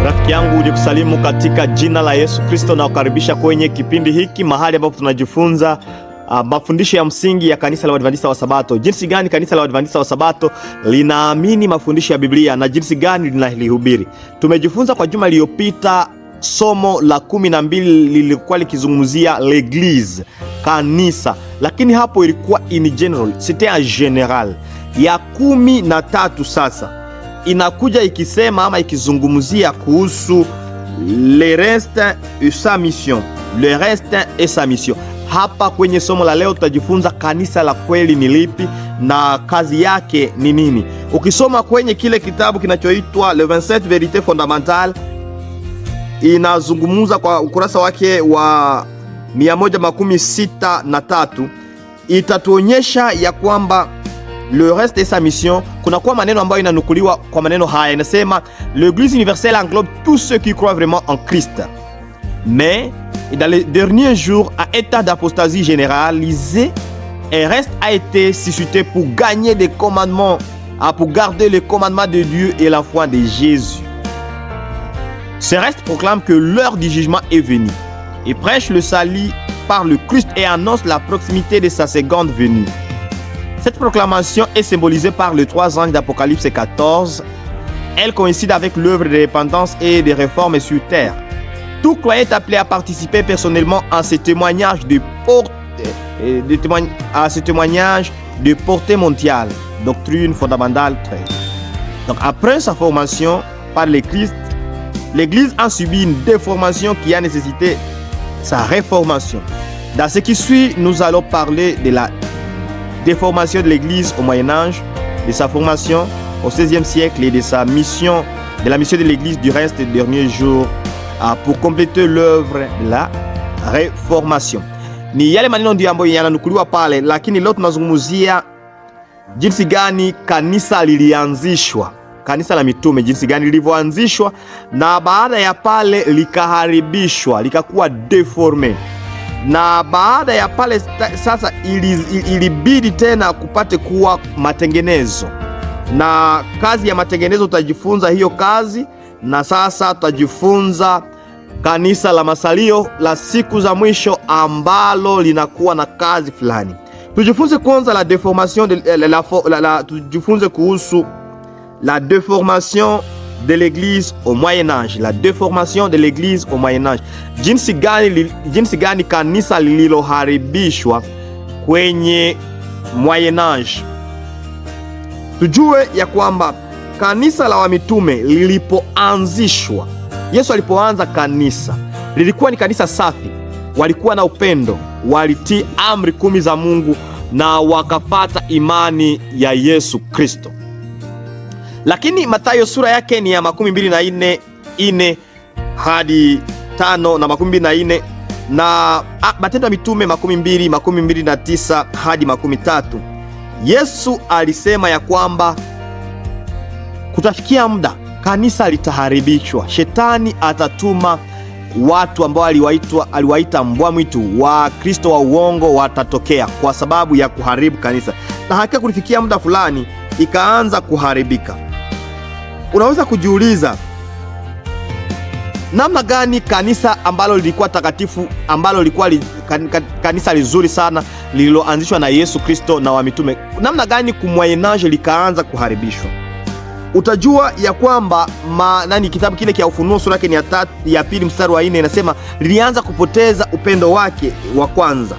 Rafiki yangu, nikusalimu katika jina la Yesu Kristo na kukaribisha kwenye kipindi hiki, mahali ambapo tunajifunza mafundisho ya msingi ya kanisa la Waadventista wa Sabato. Jinsi gani kanisa la Waadventista wa Sabato linaamini mafundisho ya Biblia na jinsi gani linalihubiri. Tumejifunza kwa juma iliyopita somo la 12 lilikuwa likizungumzia l'église, kanisa, lakini hapo ilikuwa in general, c'était en general. Ya 13 sasa inakuja ikisema ama ikizungumzia kuhusu le reste et sa mission. Le reste et sa mission. Hapa kwenye somo la leo tutajifunza kanisa la kweli ni lipi na kazi yake ni nini. Ukisoma kwenye kile kitabu kinachoitwa Le 27 Vérités Fondamentales, inazungumza kwa ukurasa wake wa 163, itatuonyesha ya kwamba le reste de sa mission, kuna kwa maneno ambayo inanukuliwa kwa maneno haya. Inasema l'église universelle englobe tous ceux qui croient vraiment en Christ, mais dans les derniers jours un état d'apostasie généralisé, un reste a été suscité pour gagner des commandements, pour garder les commandements de Dieu et la foi de Jésus. Ce reste proclame que l'heure du jugement est venue et prêche le salut par le Christ et annonce la proximité de sa seconde venue. Cette proclamation est symbolisée par les 3 anges d'Apocalypse 14. Elle coïncide avec l'œuvre de repentance et de réformes sur terre. Tout croyant est appelé à participer personnellement à ce témoignage de portée mondiale. Doctrine fondamentale 13. Donc après sa formation par le Christ, l'Église a subi une déformation qui a nécessité sa réformation. Dans ce qui suit, nous allons parler de la déformation de l'Église au Moyen-Âge, de sa formation au XVIe siècle et de sa mission, de la mission de l'Église du reste des derniers jours pour compléter l'œuvre de la réformation. Ni yale maneno ndio ambayo yananukuliwa pale, lakini leo tunazungumzia jinsi gani kanisa lilianzishwa, kanisa la mitume, jinsi gani lilivyoanzishwa na baada ya pale likaharibishwa, likakuwa deforme. Na baada ya pale sasa ilibidi tena kupate kuwa matengenezo, na kazi ya matengenezo tutajifunza hiyo kazi. Na sasa tutajifunza kanisa la masalio la siku za mwisho ambalo linakuwa na kazi fulani. Tujifunze kwanza la déformation tujifunze kuhusu la déformation de l'église au Moyen-Âge. La déformation de l'église au Moyen-Âge. Jinsi gani kanisa lililoharibishwa kwenye Moyen-Âge. Tujue ya kwamba kanisa la wamitume lilipoanzishwa, Yesu alipoanza kanisa, lilikuwa ni kanisa safi. Walikuwa na upendo, walitii amri 10 za Mungu na wakafata imani ya Yesu Kristo. Lakini Mathayo sura yake ni ya 24 hadi 5 na 24, na Matendo ya Mitume 22:29 hadi 30. Yesu alisema ya kwamba kutafikia muda kanisa litaharibishwa. Shetani atatuma watu ambao aliwaita mbwa mwitu, wa Kristo wa uongo watatokea kwa sababu ya kuharibu kanisa. Na hakika kulifikia muda fulani ikaanza kuharibika. Unaweza kujiuliza namna gani kanisa ambalo lilikuwa takatifu, ambalo lilikuwa kanisa lizuri sana lililoanzishwa na Yesu Kristo na wa mitume, namna gani kumwayenaje likaanza kuharibishwa? Utajua ya kwamba kitabu kile kia Ufunuo sura yake ni ya 2 mstari wa 4 inasema lilianza kupoteza upendo wake wa kwanza.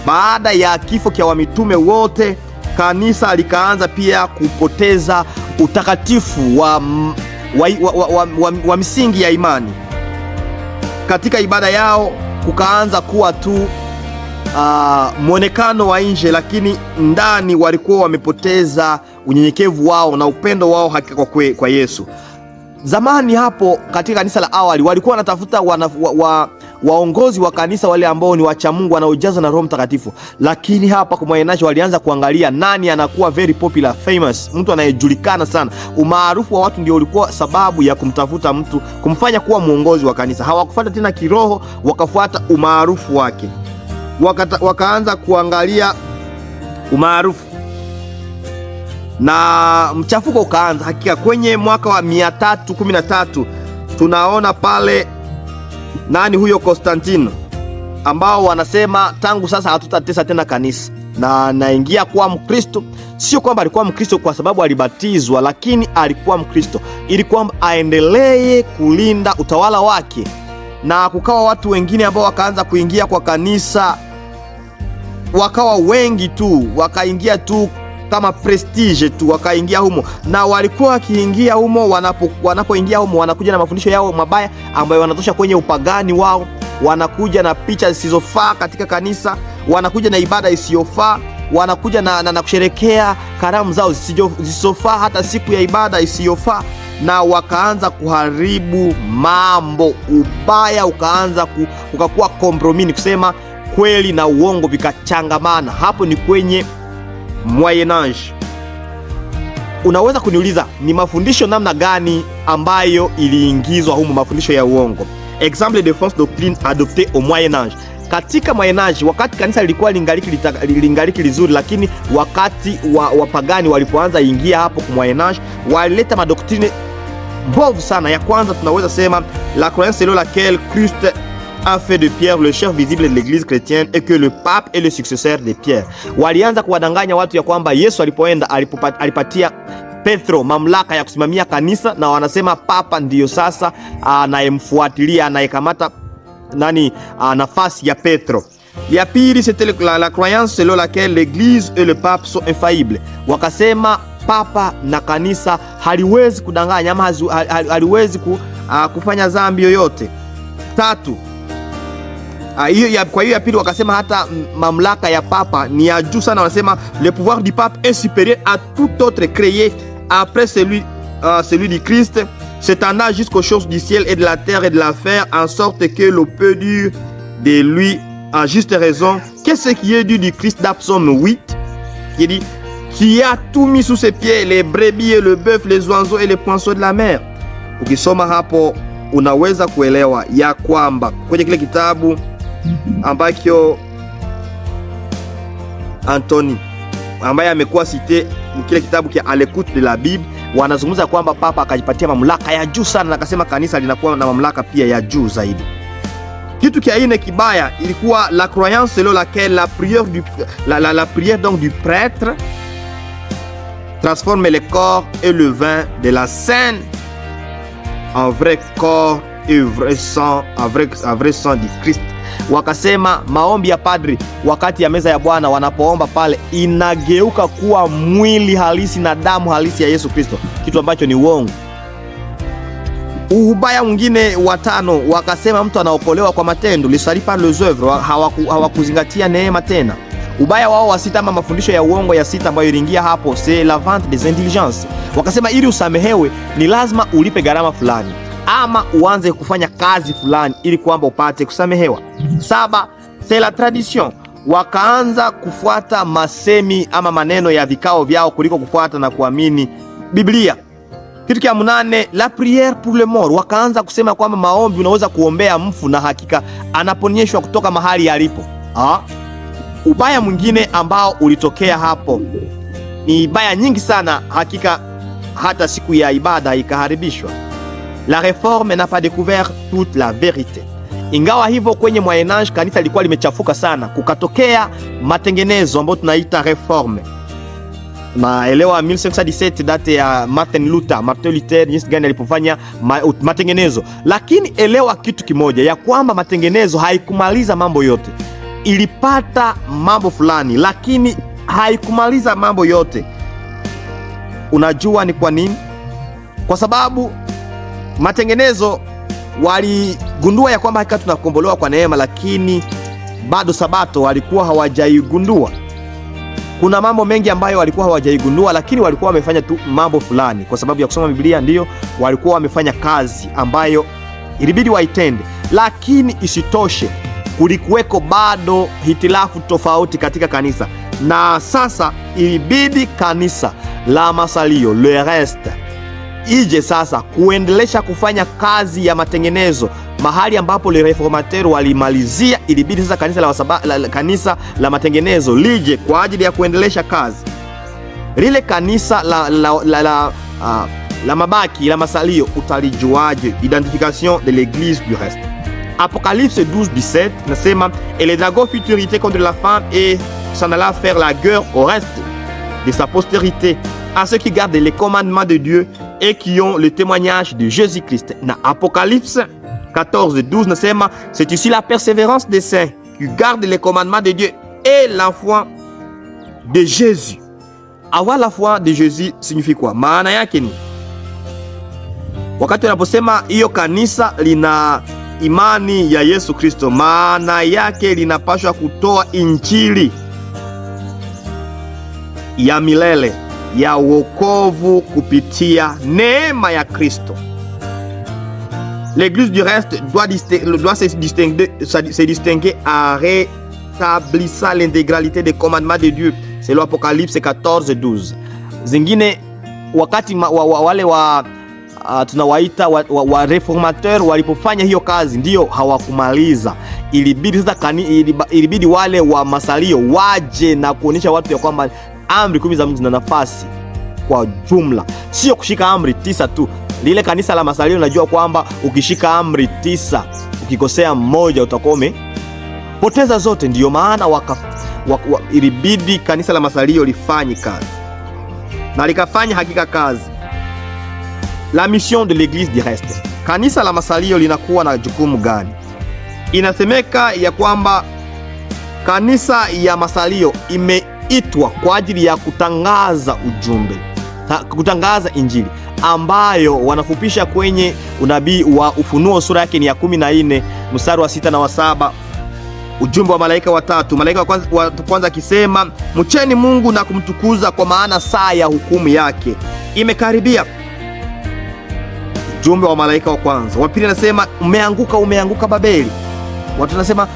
Baada ya kifo kia wa mitume wote, kanisa likaanza pia kupoteza utakatifu wa misingi ya imani. Katika ibada yao kukaanza kuwa tu mwonekano wa nje, lakini ndani walikuwa wamepoteza unyenyekevu wao na upendo wao hakika kwa Yesu. Zamani hapo katika kanisa la awali walikuwa wanatafuta waongozi wa kanisa, wale ambao ni wacha Mungu wanaojazwa na Roho Mtakatifu. Lakini hapa kwa Moyen-Âge walianza kuangalia nani anakuwa very popular, famous, mtu anayejulikana sana. Umaarufu wa watu ndio ulikuwa sababu ya kumtafuta mtu kumfanya kuwa mwongozi wa kanisa. Hawakufuata tena kiroho, wakafuata umaarufu wake. Wakaanza kuangalia umaarufu na mchafuko ukaanza. Hakika kwenye mwaka wa 313 tunaona pale nani huyo Konstantino, ambao wanasema tangu sasa hatutatesa tena kanisa, na naingia kuwa Mkristo. Sio kwamba alikuwa Mkristo kwa sababu alibatizwa, lakini alikuwa Mkristo ili kwamba aendelee kulinda utawala wake. Na kukawa watu wengine ambao wakaanza kuingia kwa kanisa, wakawa wengi tu, wakaingia tu kama prestige tu, wakaingia humo, na walikuwa wakiingia humo, wanapoingia humo wanakuja na mafundisho yao mabaya ambayo wanatosha kwenye upagani wao, wanakuja na picha zisizofaa katika kanisa, wanakuja na ibada isiyofaa, wanakuja na kusherekea karamu zao zisizofaa, hata siku ya ibada isiyofaa, na wakaanza kuharibu mambo. Ubaya ukakuwa kompromis, kusema kweli na uongo vikachangamana. Hapo ni kwenye Moyen Age. Unaweza kuniuliza ni mafundisho namna gani ambayo iliingizwa humu, mafundisho ya uongo? Exemple de fausse doctrine adoptée au Moyen Age. Katika Moyen Age, wakati kanisa lilikuwa lingaliki lizuri, lakini wakati wapagani walipoanza ingia hapo kwa Moyen Age, walileta madoktrine mbovu sana. Ya kwanza tunaweza sema la croyance selon laquelle Christ a fait de Pierre le chef visible de l'église chrétienne et que le pape est le successeur de Pierre. Walianza kuwadanganya watu ya kwamba Yesu alipoenda alipatia Petro mamlaka ya kusimamia kanisa, na wanasema papa ndiyo sasa anayemfuatilia, anayekamata nafasi ya Petro. Ya pili, c'était la croyance selon laquelle l'église et le pape sont infaillibles. Wakasema papa na kanisa haliwezi kudanganya ama haliwezi kufanya dhambi yoyote. Tatu, kwa hiyo ya pili wakasema hata mamlaka ya papa ni ya juu sana. Wanasema le pouvoir du pape est supérieur à tout autre créé après celui du Christ, s'étendant jusqu'aux choses du ciel et de la terre et de la fer, en sorte que l'on peut dire de lui en juste raison que ce qui est dû du Christ, dans Psaume 8, qui dit qui a tout mis sous ses pieds, les brebis et le bœuf, les oiseaux et les poissons de la mer. Ukisoma hapo unaweza kuelewa ya kwamba kwenye kile kitabu ambacho Anthony ambaye amekuwa cité kile kitabu kia à l'écoute de la Bible, wanazungumza kwamba papa akajipatia mamlaka ya juu sana, na akasema kanisa linakuwa na mamlaka pia ya juu zaidi. Kitu kia ine kibaya ilikuwa la croyance selon laquelle la prière donc du prêtre transforme le corps et le vin de la scène en vrai corps et vrai sang, en vrai sang du Christ. Wakasema maombi ya padri wakati ya meza ya Bwana wanapoomba pale inageuka kuwa mwili halisi na damu halisi ya Yesu Kristo, kitu ambacho ni uongo. Ubaya mwingine wa tano, wakasema mtu anaokolewa kwa matendo, le salut par les œuvres. Hawakuzingatia neema tena. Ubaya wao wa sita ama mafundisho ya uongo ya sita ambayo iliingia hapo, c'est la vente des indulgences. Wakasema ili usamehewe ni lazima ulipe gharama fulani ama uanze kufanya kazi fulani ili kwamba upate kusamehewa. Saba, c'est la tradition. Wakaanza kufuata masemi ama maneno ya vikao vyao kuliko kufuata na kuamini Biblia. Kitu kia munane, la prière pour le mort. Wakaanza kusema kwamba maombi unaweza kuombea mfu na hakika anaponyeshwa kutoka mahali alipo. Ubaya mwingine ambao ulitokea hapo ni ibaya nyingi sana, hakika hata siku ya ibada ikaharibishwa. La réforme n'a pas découvert toute la vérité. Ingawa hivyo kwenye Moyen Age kanisa lilikuwa limechafuka sana, kukatokea matengenezo ambayo tunaita reforme. Naelewa 1517 date ya Martin Luther jinsi gani alipofanya matengenezo. Lakini elewa kitu kimoja, ya kwamba matengenezo haikumaliza mambo yote. Ilipata mambo fulani, lakini haikumaliza mambo yote. Unajua ni kwa nini? Kwa sababu matengenezo waligundua ya kwamba hakika tunakombolewa kwa neema, lakini bado sabato walikuwa hawajaigundua. Kuna mambo mengi ambayo walikuwa hawajaigundua, lakini walikuwa wamefanya tu mambo fulani kwa sababu ya kusoma Biblia, ndio walikuwa wamefanya kazi ambayo ilibidi waitende. Lakini isitoshe, kulikuweko bado hitilafu tofauti katika kanisa, na sasa ilibidi kanisa la masalio, le reste, ije sasa kuendelesha kufanya kazi ya matengenezo. Mahali ambapo le reformateur walimalizia, ilibidi sasa kanisa la matengenezo lije kwa ajili ya kuendelesha kazi. Lile kanisa la mabaki, la masalio, utalijuaje? Identification de l'église du reste. Apocalypse 12:17 nasema, et le dragon fut irrité contre la femme et s'en alla faire la guerre au reste de sa postérité, à ceux qui gardent les commandements de Dieu et qui ont le témoignage de Jésus-Christ. Na Apocalypse 14:12 nasema, c'est ici la persévérance des saints qui gardent les commandements de Dieu et la foi de Jésus. Avoir la foi de Jésus signifie quoi? Maana yake ni wakati unaposema hiyo kanisa lina imani ya Yesu Kristo, maana yake linapaswa kutoa injili ya milele ya wokovu kupitia neema ya Kristo. L'église du reste doit se distinguer en rétablissant l'intégralité des commandements de Dieu. C'est l'Apocalypse 14:12. Zingine wakati wale tunawaita wa reformateur walipofanya hiyo kazi, ndio hawakumaliza. Ilibidi wale wa masalio waje na kuonyesha watu ya kwamba amri 10 za Mungu zina nafasi kwa jumla, sio kushika amri 9 tu. Lile kanisa la masalio unajua kwamba ukishika amri 9 ukikosea mmoja utakuwa umepoteza zote. Ndio maana ilibidi kanisa la masalio lifanye kazi, na likafanya hakika kazi. La mission de l'église du reste. Kanisa la masalio linakuwa na jukumu gani? Inasemeka ya kwamba kanisa ya masalio imeitwa kwa ajili ya kutangaza ujumbe, kutangaza injili ambayo wanafupisha kwenye unabii wa Ufunuo sura yake ni ya 14 mstari wa 6 na wa 7. Ujumbe wa malaika watatu. Malaika wa kwanza akisema, mcheni Mungu na kumtukuza kwa maana saa ya hukumu yake imekaribia. Ujumbe wa malaika wa kwanza. Wa pili anasema, umeanguka Babeli. Watu wanasema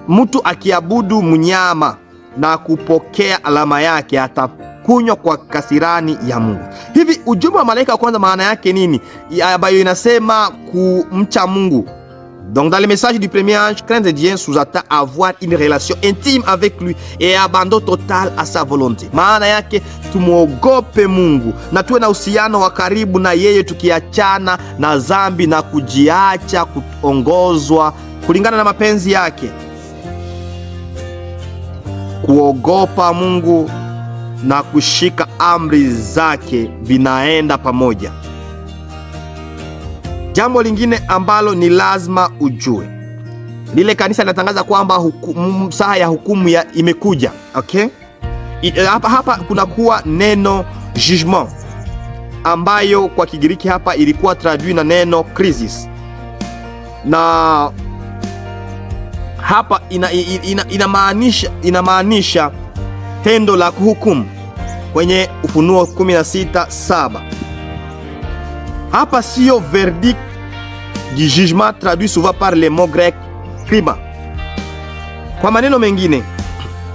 mtu akiabudu mnyama na kupokea alama yake atakunywa kwa kasirani ya Mungu. Hivi ujumbe wa malaika wa kwanza maana yake nini? Ambayo inasema kumcha Mungu. Donc dans le message du premier ange, craindre Dieu sous-entend avoir une relation intime avec lui et abandon total à sa volonté. Maana yake tumuogope Mungu na tuwe na uhusiano wa karibu na yeye, tukiachana na dhambi na kujiacha kuongozwa kulingana na mapenzi yake. Kuogopa Mungu na kushika amri zake vinaenda pamoja. Jambo lingine ambalo ni lazima ujue, lile kanisa linatangaza kwamba saa ya hukumu imekuja. Okay? Hapa kunakuwa neno jugement ambayo kwa Kigiriki hapa ilikuwa traduit na neno crisis, na hapa inamaanisha tendo la kuhukumu kwenye Ufunuo 16:7. Hapa sio verdict du jugement traduit souvent par les mots grecs krima. Kwa maneno mengine,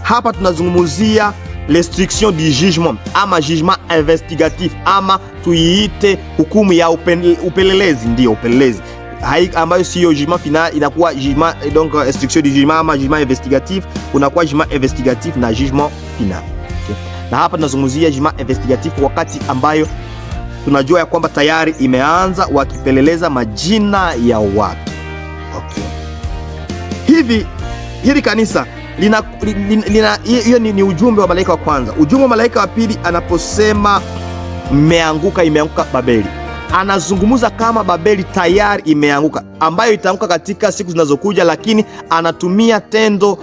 hapa tunazungumzia l'instruction du jugement ama jugement investigatif ama tuiite hukumu ya upelelezi. Ndio upelelezi ambayo sio jugement final, inakuwa jugement, donc instruction du jugement ama jugement investigatif, kunakuwa jugement investigatif na jugement final. Okay. Na hapa tunazungumzia jugement investigatif wakati ambayo tunajua ya kwamba tayari imeanza wakipeleleza majina ya watu. Okay. Hili kanisa hiyo ni ujumbe wa malaika wa kwanza. Ujumbe wa malaika wa pili anaposema imeanguka Babeli, anazungumza kama Babeli tayari imeanguka, ambayo itaanguka katika siku zinazokuja, lakini anatumia tendo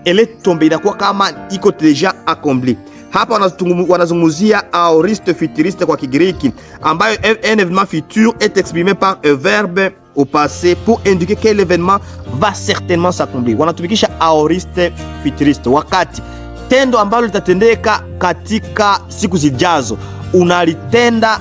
eletombe, inakuwa kama iko deja accompli. Hapa wanazungumzia aoriste futuriste kwa Kigiriki, ambayo un événement futur est exprimé par un verbe au passé pour indiquer que l'événement va certainement s'accomplir. Wanatumikisha aoriste futuriste, wakati tendo ambalo litatendeka katika siku zijazo unalitenda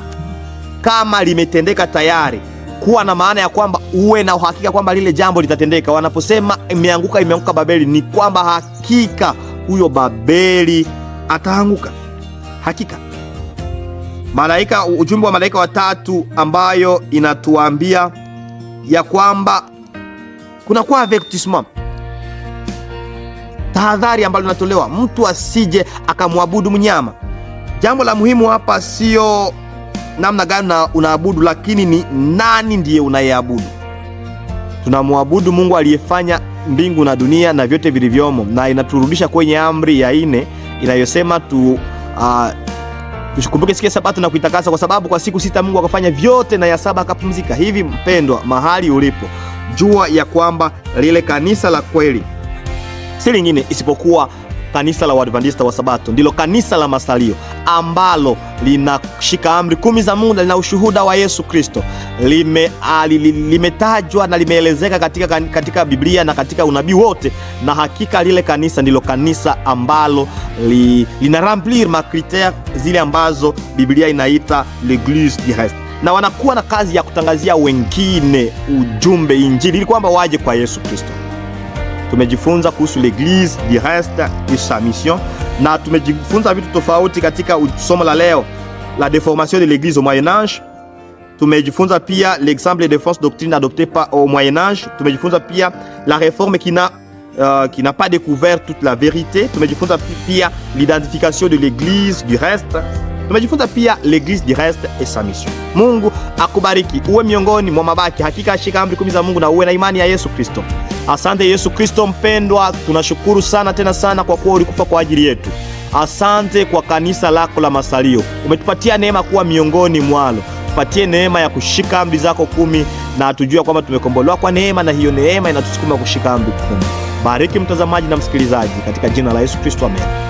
kama limetendeka tayari, kuwa na maana ya kwamba uwe na uhakika kwamba lile jambo litatendeka. Wanaposema imeanguka Babeli, ni kwamba hakika huyo Babeli ataanguka hakika. Ujumbe wa malaika watatu ambayo inatuambia ya kwamba kuna kwa avertissement, tahadhari ambayo inatolewa, mtu asije akamwabudu mnyama. Jambo la muhimu hapa sio namna gani unaabudu, lakini ni nani ndiye unayeabudu. Tunamwabudu Mungu aliyefanya mbingu na dunia na vyote vilivyomo, na inaturudisha kwenye amri ya 4 inayosema tukumbuke siku ya Sabato na kuitakasa, kwa sababu kwa siku 6 Mungu akafanya vyote na ya 7 akapumzika. Hivi mpendwa, mahali ulipo, jua ya kwamba lile kanisa la kweli si lingine isipokuwa kanisa la Waadventista wa Sabato, ndilo kanisa la masalio ambalo linashika amri 10 za Mungu, lina ushuhuda wa Yesu Kristo, limetajwa na limeelezeka katika Biblia na katika unabii wote, na hakika lile kanisa ndilo kanisa ambalo lina remplir ma critères zile ambazo Biblia inaita l'église du reste, na wanakuwa na kazi ya kutangazia wengine ujumbe, injili, ili kwamba waje kwa Yesu Kristo. Tumejifunza kuhusu l'église du reste et sa mission, na tumejifunza vitu tofauti katika somo la leo, la déformation de l'église au Moyen Âge. Tumejifunza pia l'exemple de fausse doctrine adoptée au Moyen Âge. Tumejifunza pia la réforme qui n'a pas découvert toute la vérité. Tumejifunza pia l'identification de l'église du reste. Tumejifunza pia l'église du reste et sa mission. Mungu akubariki, uwe miongoni mwa mabaki. Hakika shika amri 10 za Mungu na uwe na imani ya Yesu Kristo. Asante Yesu Kristo mpendwa, tunashukuru sana tena sana kwa kuwa ulikufa kwa ajili yetu. Asante kwa kanisa lako la masalio, umetupatia neema kuwa miongoni mwalo. Tupatie neema ya kushika amri zako 10, na tujue kwamba tumekombolewa kwa neema, na hiyo neema inatusukuma kushika amri 10. Bariki mtazamaji na msikilizaji katika jina la Yesu Kristo, amen.